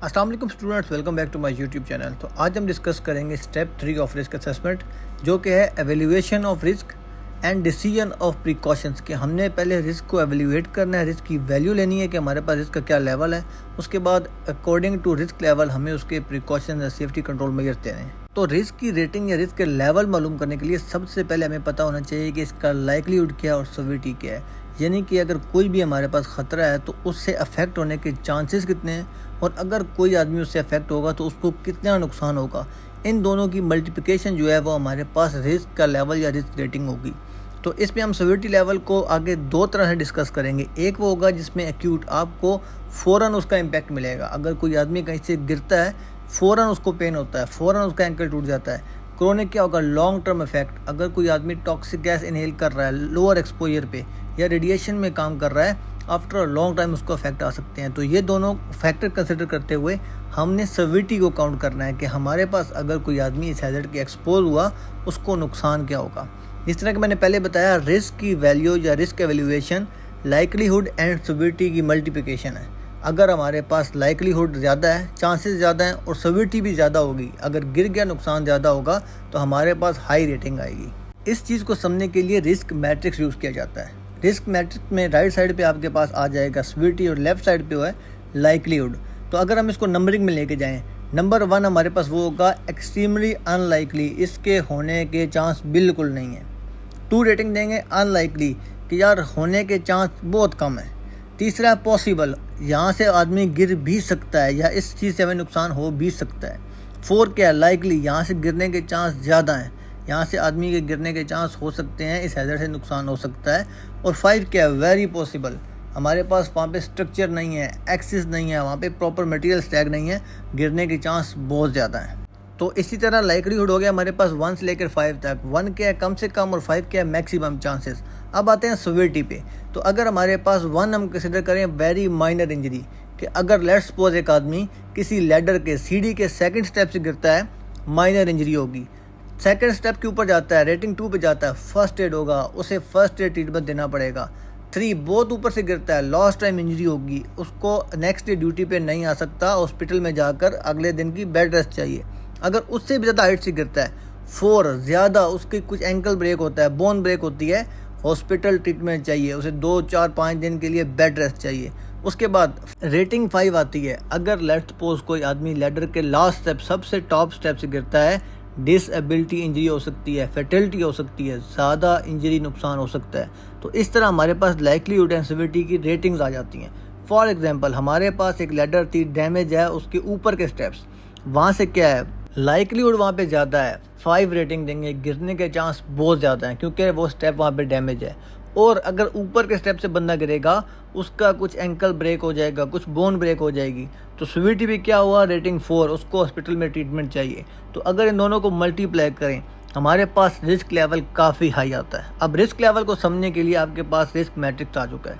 अस्सलाम वालेकुम students, welcome back to my YouTube channel. तो आज हम डिस्कस करेंगे स्टेप 3 ऑफ रिस्क असेसमेंट, जो कि है evaluation of risk and decision of precautions. कि हमने पहले रिस्क को एवेल्यूएट करना है, रिस्क की वैल्यू लेनी है कि हमारे पास रिस्क का क्या लेवल है। उसके बाद अकॉर्डिंग टू रिस्क लेवल हमें उसके प्रिकॉशन या सेफ्टी कंट्रोल मेजर देने हैं। तो रिस्क की रेटिंग या रिस्क के लेवल मालूम करने के लिए सबसे पहले हमें पता होना चाहिए कि इसका लाइकलीहुड क्या है और सेवेरिटी क्या है। यानी कि अगर कोई भी हमारे पास ख़तरा है तो उससे अफेक्ट होने के चांसेस कितने हैं, और अगर कोई आदमी उससे अफेक्ट होगा तो उसको कितना नुकसान होगा। इन दोनों की मल्टीप्लिकेशन जो है वो हमारे पास रिस्क का लेवल या रिस्क रेटिंग होगी। तो इसमें हम सेवेरिटी लेवल को आगे दो तरह से डिस्कस करेंगे। एक वो होगा जिसमें एक्यूट, आपको फ़ौरन उसका इम्पैक्ट मिलेगा। अगर कोई आदमी कहीं से गिरता है फ़ौरन उसको पेन होता है, फ़ौरन उसका एंकल टूट जाता है। क्रोनिक क्या होगा, लॉन्ग टर्म इफेक्ट। अगर कोई आदमी टॉक्सिक गैस इनहेल कर रहा है लोअर एक्सपोजर पे या रेडिएशन में काम कर रहा है, आफ्टर अ लॉन्ग टाइम उसको इफेक्ट आ सकते हैं। तो ये दोनों फैक्टर कंसिडर करते हुए हमने सेवेरिटी को काउंट करना है कि हमारे पास अगर कोई आदमी इस हैजर्ड के एक्सपोज हुआ उसको नुकसान क्या होगा। जिस तरह कि मैंने पहले बताया, रिस्क की वैल्यू या risk evaluation likelihood and severity की मल्टीप्लिकेशन है। अगर हमारे पास लाइकलीहुड ज़्यादा है, चांसेस ज़्यादा हैं, और सेवेरिटी भी ज़्यादा होगी, अगर गिर गया नुकसान ज़्यादा होगा, तो हमारे पास हाई रेटिंग आएगी। इस चीज़ को समझने के लिए रिस्क मैट्रिक्स यूज़ किया जाता है। रिस्क मैट्रिक्स में राइट साइड पे आपके पास आ जाएगा सेवेरिटी और लेफ्ट साइड पे है लाइकलीहुड। तो अगर हम इसको नंबरिंग में लेके जाएँ, नंबर 1 हमारे पास वो होगा एक्सट्रीमली अनलाइकली, इसके होने के चांस बिल्कुल नहीं है। 2 रेटिंग देंगे अनलाइकली, कि यार होने के चांस बहुत कम है। तीसरा पॉसिबल, यहाँ से आदमी गिर भी सकता है या इस चीज़ से हमें नुकसान हो भी सकता है। 4 क्या है, लाइकली, यहाँ से गिरने के चांस ज़्यादा हैं, यहाँ से आदमी के गिरने के चांस हो सकते हैं, इस हैजर्ड से नुकसान हो सकता है। और 5 क्या है, वेरी पॉसिबल, हमारे पास वहाँ पे स्ट्रक्चर नहीं है, एक्सिस नहीं है, वहाँ पे प्रॉपर मटेरियल स्टैक नहीं है, गिरने के चांस बहुत ज़्यादा हैं। तो इसी तरह लाइकलीहुड हो गया हमारे पास 1 से लेकर 5 तक। 1 क्या है कम से कम और 5 क्या है मैक्सिमम चांसेस। अब आते हैं सेवेरिटी पे। तो अगर हमारे पास 1 हम कंसिडर करें वेरी माइनर इंजरी, कि अगर लेट्स सपोज एक आदमी किसी लैडर के सीढ़ी के सेकंड स्टेप से गिरता है, माइनर इंजरी होगी। सेकंड स्टेप के ऊपर जाता है, रेटिंग 2 पे जाता है, फर्स्ट एड होगा, उसे फर्स्ट एड ट्रीटमेंट देना पड़ेगा। 3 बहुत ऊपर से गिरता है, लॉस्ट टाइम इंजरी होगी, उसको नेक्स्ट डे ड्यूटी पे नहीं आ सकता, हॉस्पिटल में जाकर अगले दिन की बेड रेस्ट चाहिए। अगर उससे भी ज़्यादा हाइट से गिरता है, 4 ज़्यादा, उसकी कुछ एंकल ब्रेक होता है, बोन ब्रेक होती है, हॉस्पिटल ट्रीटमेंट चाहिए, उसे 2, 4, 5 दिन के लिए बेड रेस्ट चाहिए। उसके बाद रेटिंग 5 आती है, अगर लेट्स सपोज कोई आदमी लैडर के लास्ट स्टेप, सबसे टॉप स्टेप से गिरता है, डिसएबिलिटी इंजरी हो सकती है, फैटलिटी हो सकती है, ज़्यादा इंजरी नुकसान हो सकता है। तो इस तरह हमारे पास लाइकलीहुड एंड सेवेरिटी की रेटिंग्स आ जाती हैं। फॉर एग्जांपल, हमारे पास एक लैडर थी, डैमेज है उसके ऊपर के स्टेप्स, वहाँ से क्या है लाइकलीहुड वहाँ पे ज़्यादा है, 5 रेटिंग देंगे, गिरने के चांस बहुत ज़्यादा हैं क्योंकि वो स्टेप वहाँ पे डैमेज है। और अगर ऊपर के स्टेप से बंदा गिरेगा, उसका कुछ एंकल ब्रेक हो जाएगा, कुछ बोन ब्रेक हो जाएगी। तो सेवेरिटी भी क्या हुआ, रेटिंग 4, उसको हॉस्पिटल में ट्रीटमेंट चाहिए। तो अगर इन दोनों को मल्टीप्लाई करें, हमारे पास रिस्क लेवल काफ़ी हाई आता है। अब रिस्क लेवल को समझने के लिए आपके पास रिस्क मैट्रिक्स आ चुका है।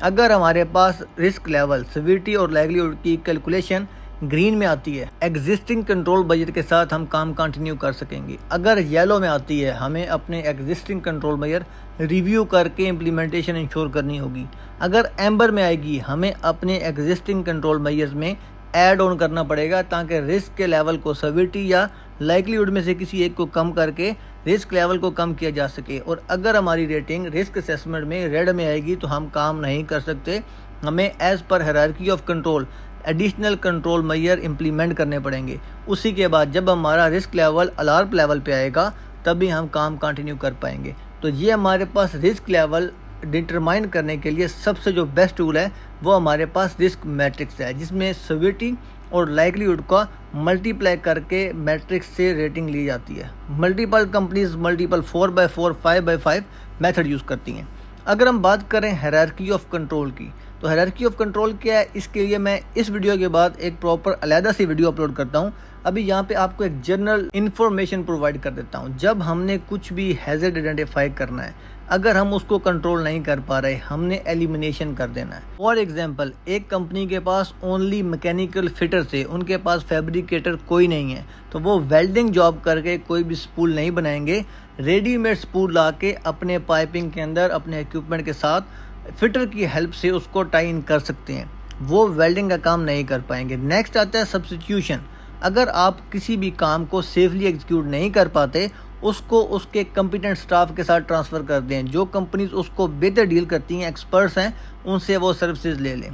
अगर हमारे पास रिस्क लेवल, सेवेरिटी और लाइकलीहुड की कैलकुलेशन ग्रीन में आती है, एग्जिस्टिंग कंट्रोल बजट के साथ हम काम कंटिन्यू कर सकेंगे। अगर येलो में आती है, हमें अपने एग्जिस्टिंग कंट्रोल मेजर रिव्यू करके इम्प्लीमेंटेशन इंश्योर करनी होगी। अगर एम्बर में आएगी, हमें अपने एग्जिस्टिंग कंट्रोल मेजर्स में ऐड ऑन करना पड़ेगा ताकि रिस्क के लेवल को सेवेरिटी या लाइकलीहुड में से किसी एक को कम करके रिस्क लेवल को कम किया जा सके। और अगर हमारी रेटिंग रिस्क असेसमेंट में रेड में आएगी तो हम काम नहीं कर सकते, हमें as per hierarchy of control additional control measure implement करने पड़ेंगे। उसी के बाद जब हमारा रिस्क लेवल अलार्म लेवल पे आएगा, तभी हम काम कंटिन्यू कर पाएंगे। तो ये हमारे पास रिस्क लेवल डिटरमाइन करने के लिए सबसे जो बेस्ट टूल है वो हमारे पास रिस्क मैट्रिक्स है, जिसमें सेवेरिटी और लाइकलीहुड का मल्टीप्लाई करके मैट्रिक्स से रेटिंग ली जाती है। Multiple companies multiple 4x4, 5x5 method use करती हैं। अगर हम बात करें हायरार्की ऑफ कंट्रोल की, तो हायरार्की ऑफ कंट्रोल क्या है, इसके लिए मैं इस वीडियो के बाद एक प्रॉपर अलहदा सी वीडियो अपलोड करता हूँ। अभी यहाँ पे आपको एक जनरल इन्फॉर्मेशन प्रोवाइड कर देता हूँ। जब हमने कुछ भी हैजर्ड आइडेंटिफाई करना है, अगर हम उसको कंट्रोल नहीं कर पा रहे, हमने एलिमिनेशन कर देना है। फॉर एग्जांपल, एक कंपनी के पास ओनली मैकेनिकल फिटर थे, उनके पास फैब्रिकेटर कोई नहीं है, तो वो वेल्डिंग जॉब करके कोई भी स्पूल नहीं बनाएंगे, रेडीमेड स्पूल ला के अपने पाइपिंग के अंदर अपने इक्विपमेंट के साथ फिटर की हेल्प से उसको टाई इन कर सकते हैं। वो वेल्डिंग का काम नहीं कर पाएंगे। नेक्स्ट आता है सब्स्टिट्यूशन। अगर आप किसी भी काम को सेफली एग्जीक्यूट नहीं कर पाते, उसको उसके कॉम्पिटेंट स्टाफ के साथ ट्रांसफ़र कर दें। जो कंपनीज उसको बेहतर डील करती हैं, एक्सपर्ट्स हैं, उनसे वो सर्विसेज ले लें।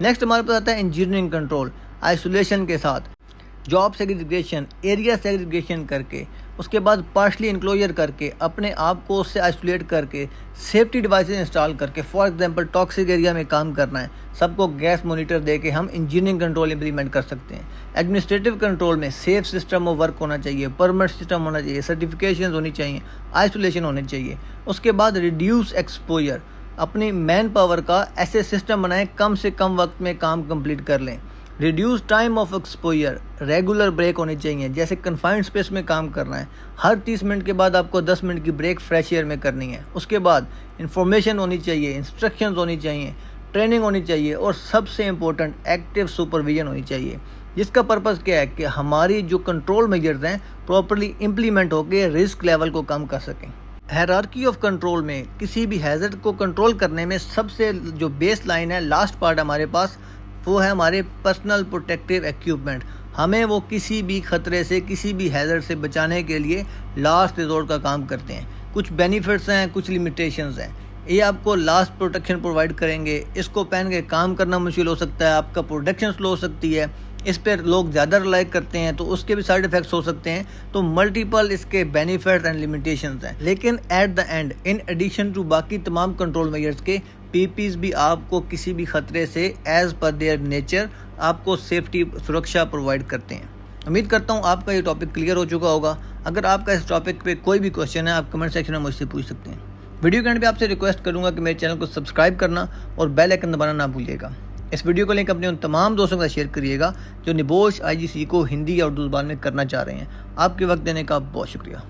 नेक्स्ट हमारे पास आता है इंजीनियरिंग कंट्रोल। आइसोलेशन के साथ जॉब सेग्रीगेशन, एरिया सेग्रीगेशन करके, उसके बाद पार्शली इनक्लोजर करके, अपने आप को उससे आइसोलेट करके, सेफ्टी डिवाइसेस इंस्टॉल करके, फॉर एग्जांपल टॉक्सिक एरिया में काम करना है, सबको गैस मॉनिटर दे के हम इंजीनियरिंग कंट्रोल इंप्लीमेंट कर सकते हैं। एडमिनिस्ट्रेटिव कंट्रोल में सेफ सिस्टम ऑफ वर्क होना चाहिए, परमिट सिस्टम होना चाहिए, सर्टिफिकेशन होनी चाहिए, आइसोलेशन होने चाहिए। उसके बाद रिड्यूस एक्सपोजर, अपनी मैन पावर का ऐसे सिस्टम बनाएं कम से कम वक्त में काम कंप्लीट कर लें। Reduce time of exposure, regular break होनी चाहिए। जैसे कन्फाइंड स्पेस में काम करना है, हर 30 मिनट के बाद आपको 10 मिनट की ब्रेक फ्रेश एयर में करनी है। उसके बाद इंफॉर्मेशन होनी चाहिए, इंस्ट्रक्शंस होनी चाहिए, ट्रेनिंग होनी चाहिए और सबसे इम्पोर्टेंट एक्टिव सुपरविजन होनी चाहिए, जिसका पर्पज़ क्या है कि हमारी जो कंट्रोल मेजर्स हैं प्रॉपरली इम्प्लीमेंट होकर रिस्क लेवल को कम कर सकें। हायरार्की ऑफ कंट्रोल में किसी भी हैजर्ड को कंट्रोल करने में सबसे जो बेस लाइन है, लास्ट पार्ट हमारे पास, वो है हमारे पर्सनल प्रोटेक्टिव इक्विपमेंट। हमें वो किसी भी खतरे से, किसी भी हैजर्ड से बचाने के लिए लास्ट रिजोर्ट का काम करते हैं। कुछ बेनिफिट्स हैं, कुछ लिमिटेशंस हैं। ये आपको लास्ट प्रोटेक्शन प्रोवाइड करेंगे। इसको पहन के काम करना मुश्किल हो सकता है, आपका प्रोडक्शन स्लो हो सकती है, इस पर लोग ज़्यादा रिलाई करते हैं तो उसके भी साइड इफ़ेक्ट्स हो सकते हैं। तो मल्टीपल इसके बेनिफिट्स एंड लिमिटेशंस हैं। लेकिन at the end, in addition to बाकी तमाम कंट्रोल मेजर्स के, पीपीज भी आपको किसी भी खतरे से एज पर देयर नेचर आपको सेफ्टी, सुरक्षा प्रोवाइड करते हैं। उम्मीद करता हूँ आपका ये टॉपिक क्लियर हो चुका होगा। अगर आपका इस टॉपिक पे कोई भी क्वेश्चन है, आप कमेंट सेक्शन में मुझसे पूछ सकते हैं। वीडियो के एंड पे आपसे रिक्वेस्ट करूँगा कि मेरे चैनल को सब्सक्राइब करना और बेल आइकन दबाना ना भूलिएगा। इस वीडियो को लिंक अपने उन तमाम दोस्तों के साथ शेयर करिएगा जो निबोश IGC को हिंदी या उर्दू ज़बान में करना चाह रहे हैं। आपके वक्त देने का बहुत शुक्रिया।